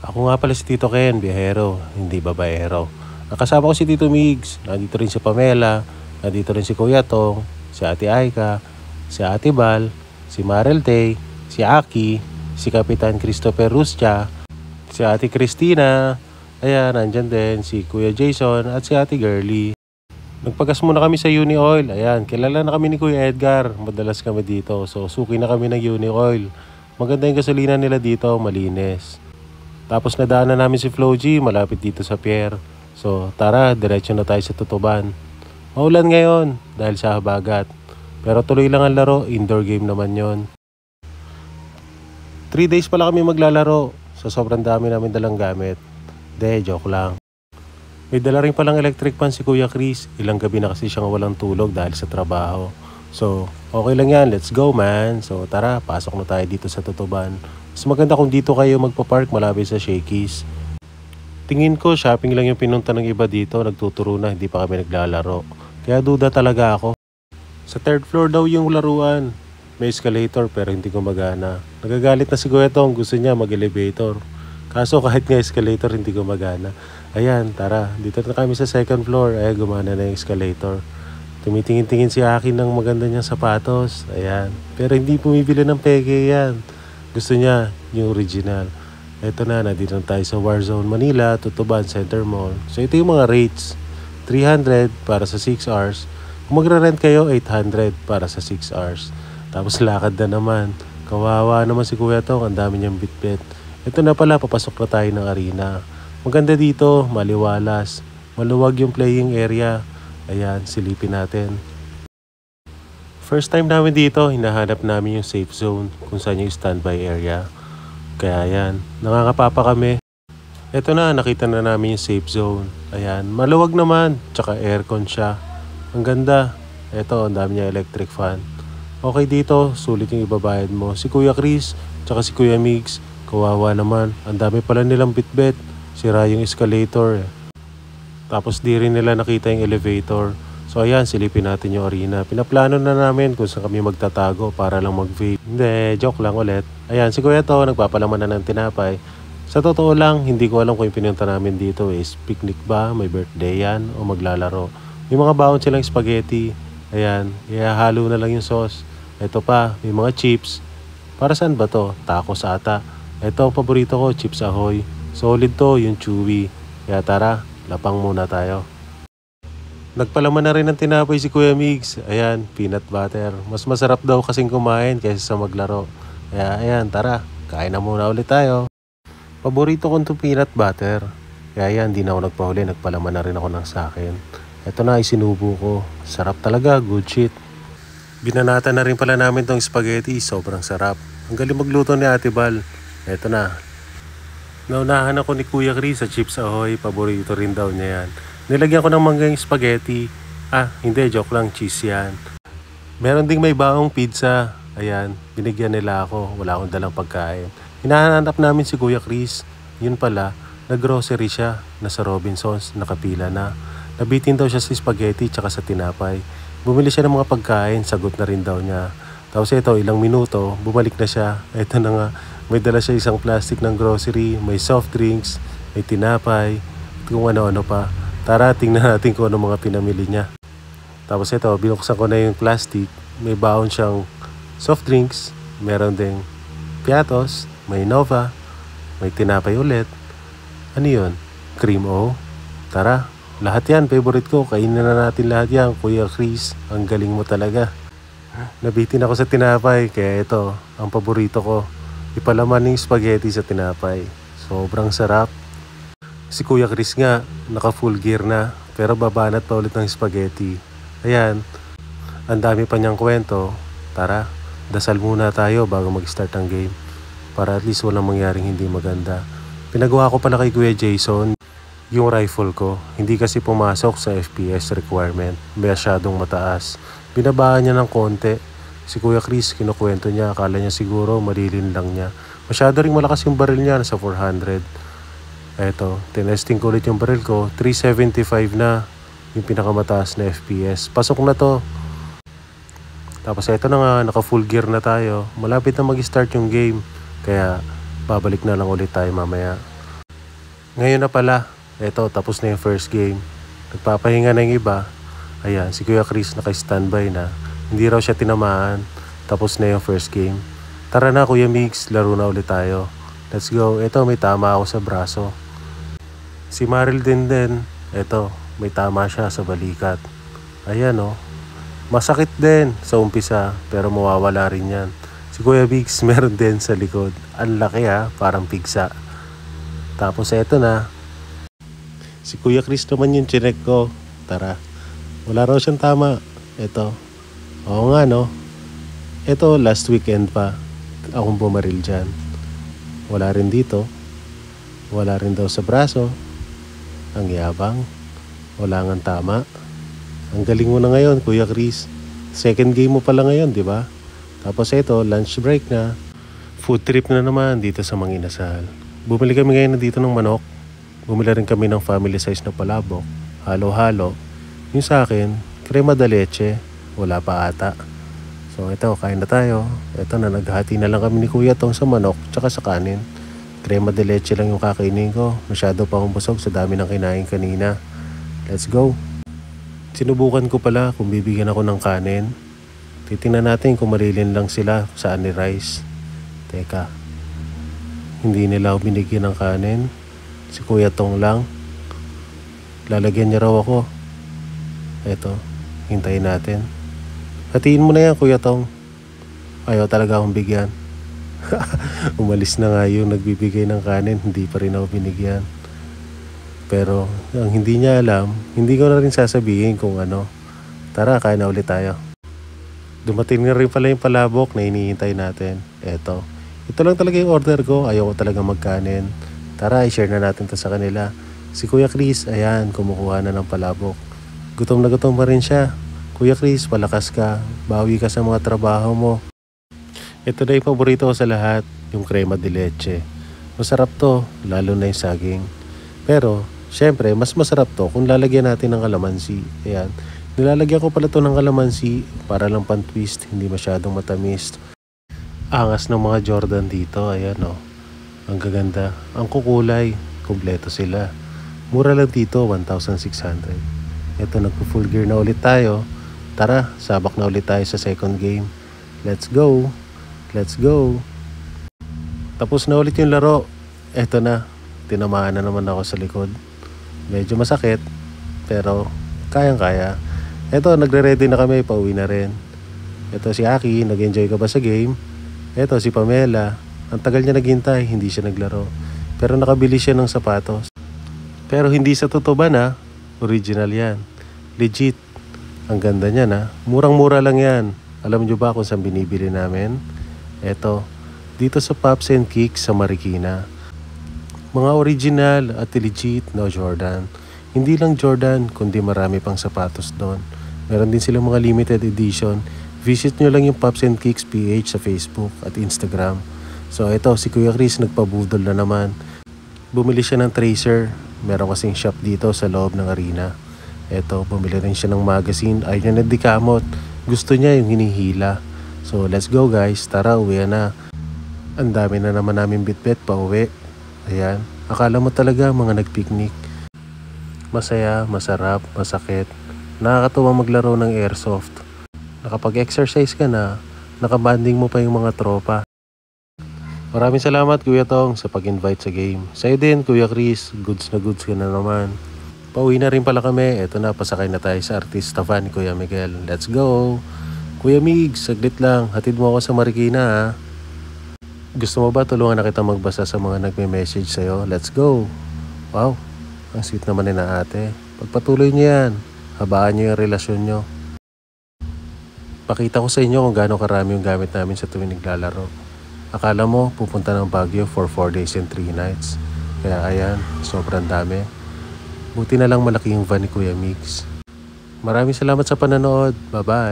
Ako nga pala si Tito Ken, biyahero, hindi babaero. Nakasama ko si Tito Migs, nandito rin si Pamela, nandito rin si Kuya Tong, si Ate Aika, si Ate Bal, si Marel Tay, si Aki, si Kapitan Christopher Ruscha, si Ate Christina, ayan, nandyan din si Kuya Jason at si Ate Girly. Nagpagas muna kami sa Uni Oil, ayan, kilala na kami ni Kuya Edgar, madalas kami dito, so suki na kami ng Uni Oil. Maganda yung gasolina nila dito, malinis. Tapos nadaanan namin si Flo G, malapit dito sa pier. So tara, diretso na tayo sa Tutuban. Maulan ngayon dahil sa habagat. Pero tuloy lang ang laro, indoor game naman yon. 3 days pala kami maglalaro. So sobrang dami namin dalang gamit. Joke lang. May dala rin palang electric fan si Kuya Chris. Ilang gabi na kasi siyang walang tulog dahil sa trabaho. So okay lang yan, let's go man. So tara, pasok na tayo dito sa Tutuban. Mas maganda kung dito kayo magpa-park malapit sa Shakey's. Tingin ko shopping lang yung pinunta ng iba dito, nagtuturo na, hindi pa kami naglalaro. Kaya duda talaga ako. Sa 3rd floor daw yung laruan. May escalator pero hindi gumagana. Nagagalit na si Kuya Tong, gusto niya mag-elevator. Kaso kahit nga escalator hindi gumagana. Ayan, tara, dito na kami sa 2nd floor. Ay, gumana na yung escalator. Tumitingin-tingin si Akin ng maganda niyang sapatos. Ayan, pero hindi pumibili ng peke yan. Gusto niya yung original. Ito na, nandito na tayo sa Warzone Manila, Tutuban Center Mall. So ito yung mga rates. 300 para sa 6 hours. Kung magre-rent kayo, 800 para sa 6 hours. Tapos lakad na naman. Kawawa naman si Kuya Tong, ang dami niyang bitbit. Ito na pala, papasok na tayo ng arena. Maganda dito, maliwalas. Maluwag yung playing area. Ayan, silipin natin. First time namin dito, hinahanap namin yung safe zone kung saan yung standby area. Kaya ayan, nakakapapa kami. Ito na, nakita na namin yung safe zone. Ayan, maluwag naman, tsaka aircon siya. Ang ganda. Ito, ang dami niya electric fan. Okay dito, sulit yung ibabayad mo. Si Kuya Chris, tsaka si Kuya Migs, kawawa naman. Ang dami pala nilang bitbit. Sira yung escalator. Tapos di rin nila nakita yung elevator. So ayan, silipin natin yung arena. Pinaplano na namin kung saan kami magtatago para lang mag-vape. Hindi, joke lang ulit. Ayan, si Kuya to, nagpapalaman na ng tinapay. Sa totoo lang, hindi ko alam kung yung pinunta namin dito is picnic ba, may birthday yan, o maglalaro. May mga baon silang spaghetti. Ayan, ihahalo na lang yung sauce. Ito pa, may mga chips. Para saan ba to? Tacos ata. Ito ang paborito ko, Chips Ahoy. Solid to, yung chewy. Kaya tara, lapang muna tayo. Nagpalaman na rin ng tinapay si Kuya Migs. Ayan, peanut butter. Mas masarap daw kasing kumain kaysa sa maglaro. Kaya ayan, tara, kain na muna ulit tayo. Paborito ko itong peanut butter. Kaya ayan, di na ako nagpahuli. Nagpalaman na rin ako ng sakin. Ito na, isinubo ko. Sarap talaga, good shit. Binanata na rin pala namin tong spaghetti. Sobrang sarap. Ang galing magluto ni Ate Bal. Ito na. Naunahan ako ni Kuya Chris sa Chips Ahoy. Paborito rin daw niya yan. Nilagyan ko ng manggang spaghetti. Hindi, joke lang, cheese yan. Meron ding may baong pizza. Ayan, binigyan nila ako. Wala akong dalang pagkain. Hinahanap namin si Kuya Chris. Yun pala, nag-grocery siya. Nasa Robinsons, nakapila na. Nabitin daw siya sa spaghetti tsaka sa tinapay. Bumili siya ng mga pagkain, sagot na rin daw niya. Tapos ito, ilang minuto, bumalik na siya. Ito na nga, may dala siya isang plastic ng grocery, may soft drinks, may tinapay, at kung ano-ano pa. Tara, tingnan natin kung ano mga pinamili niya. Tapos ito, binuksan ko na yung plastic. May baon siyang soft drinks. Meron ding piatos. May Nova. May tinapay ulit. Ano yun? Cream O. Tara, lahat yan. Favorite ko. Kainin na natin lahat yan. Kuya Chris, ang galing mo talaga. Nabitin ako sa tinapay. Kaya ito, ang paborito ko. Ipalaman yung spaghetti sa tinapay. Sobrang sarap. Si Kuya Chris nga, naka full gear na, pero babanat pa ulit ng spaghetti. Ayan, ang dami pa niyang kwento. Tara, dasal muna tayo bago mag-start ang game. Para at least walang mangyaring hindi maganda. Pinagawa ko pala kay Kuya Jason yung rifle ko. Hindi kasi pumasok sa FPS requirement. Masyadong mataas. Binabaan niya ng konti. Si Kuya Chris, kinukwento niya, akala niya siguro malilin lang niya. Masyado ring malakas yung baril niya, nasa 400. Eto, tinesting ko ulit yung baril ko, 375 na yung pinakamataas na FPS. Pasok na to. Tapos eto na nga, naka full gear na tayo. Malapit na mag-start yung game. Kaya babalik na lang ulit tayo mamaya. Ngayon na pala, eto tapos na yung first game. Nagpapahinga na yung iba. Ayan, si Kuya Chris naka-standby na. Hindi raw siya tinamaan. Tapos na yung first game. Tara na Kuya Mix, laro na ulit tayo. Let's go. Eto, may tama ako sa braso. Si Maril din, eto, may tama siya sa balikat. Ayan oh. Masakit din sa umpisa, pero mawawala rin yan. Si Kuya Mix meron din sa likod. Ang laki ha, parang pigsa. Tapos eto na. Si Kuya Chris naman yung chinek ko. Tara. Wala raw siyang tama. Eto. Oo nga no. Eto last weekend pa. Akong bumaril dyan. Wala rin dito. Wala rin daw sa braso. Ang yabang. Wala ngang tama. Ang galing mo na ngayon Kuya Chris. Second game mo pala ngayon di ba? Tapos eto lunch break na. Food trip na naman dito sa Mang Inasal. Bumili kami ngayon dito ng manok. Bumili rin kami ng family size na palabok. Halo-halo. Yung sa akin, crema de leche. Wala pa ata. So ito, kain na tayo. Ito na, naghati na lang kami ni Kuya Tong sa manok tsaka sa kanin. Crema de leche lang yung kakainin ko. Masyado pa akong busog sa dami ng kinain kanina. Let's go. Sinubukan ko pala kung bibigyan ako ng kanin. Titingnan natin kung marilin lang sila sa ani rice. Teka. Hindi nila ako binigyan ng kanin. Si Kuya Tong lang. Lalagyan niya raw ako. Eto. Hintayin natin. Hatiin mo na yan Kuya Tong. Ayaw talaga akong bigyan. Umalis na nga yung nagbibigay ng kanin. Hindi pa rin ako binigyan. Pero ang hindi niya alam, hindi ko na rin sasabihin kung ano. Tara, kain na ulit tayo. Dumating na rin pala yung palabok na hinihintay natin. Eto. Ito lang talaga yung order ko. Ayaw ko talaga magkanin. Tara, i-share na natin to sa kanila. Si Kuya Chris, ayan, kumukuha na ng palabok. Gutom na gutom pa rin siya. Kuya Chris, palakas ka. Bawi ka sa mga trabaho mo. Ito na yung paborito ko sa lahat, yung crema de leche. Masarap to, lalo na yung saging. Pero, syempre, mas masarap to kung lalagyan natin ng kalamansi. Ayan. Nilalagyan ko pala to ng kalamansi para lang pan-twist, hindi masyadong matamis. Angas ng mga Jordan dito, ayan o. Ang gaganda. Ang kukulay, kumpleto sila. Mura lang dito, 1,600. Ito, nagpo-full gear na ulit tayo. Tara, sabak na ulit tayo sa second game. Let's go. Let's go. Tapos na ulit yung laro. Ito na. Tinamaan na naman ako sa likod. Medyo masakit, pero kayang-kaya. Ito, nagre-ready na kami, pauwi na rin. Ito si Aki, nag-enjoy ka ba sa game? Ito si Pamela, ang tagal niya naghintay, hindi siya naglaro. Pero nakabili siya ng sapatos. Pero hindi sa tutuban ha, original yan. Legit. Ang ganda niya na. Murang-mura lang yan. Alam niyo ba kung saan binibili namin? Ito, dito sa Pops and Kicks sa Marikina. Mga original at legit na Jordan. Hindi lang Jordan, kundi marami pang sapatos doon. Meron din silang mga limited edition. Visit nyo lang yung Pops and Kicks PH sa Facebook at Instagram. So ito, si Kuya Chris nagpabudol na naman. Bumili siya ng tracer. Meron kasing shop dito sa loob ng arena. Ito, bumili rin siya ng magazine. Ayun na dikamot. Gusto niya yung hinihila. So let's go guys, tara uwi na. Ang dami na naman namin bitbit pa uwi. Ayan, akala mo talaga mga nagpiknik. Masaya, masarap, masakit. Nakakatuwa maglaro ng airsoft. Nakapag-exercise ka na, nakabanding mo pa yung mga tropa. Maraming salamat Kuya Tong sa pag-invite sa game. Sa'yo din Kuya Chris, goods na goods ka na naman. Pauwi na rin pala kami, eto na, pasakay na tayo sa artista van ni Kuya Miguel. Let's go! Kuya Mig, saglit lang, hatid mo ako sa Marikina ha. Gusto mo ba tulungan na kita magbasa sa mga nagme-message sa'yo? Let's go! Wow, ang sweet naman ni na ate. Pagpatuloy niyo yan, habaan niyo yung relasyon niyo. Pakita ko sa inyo kung gaano karami yung gamit namin sa tuwing naglalaro. Akala mo pupunta ng Baguio for 4 days and 3 nights. Kaya ayan, sobrang dami. Buti na lang malaki yung van ni Kuya Mix. Maraming salamat sa panonood. Bye-bye!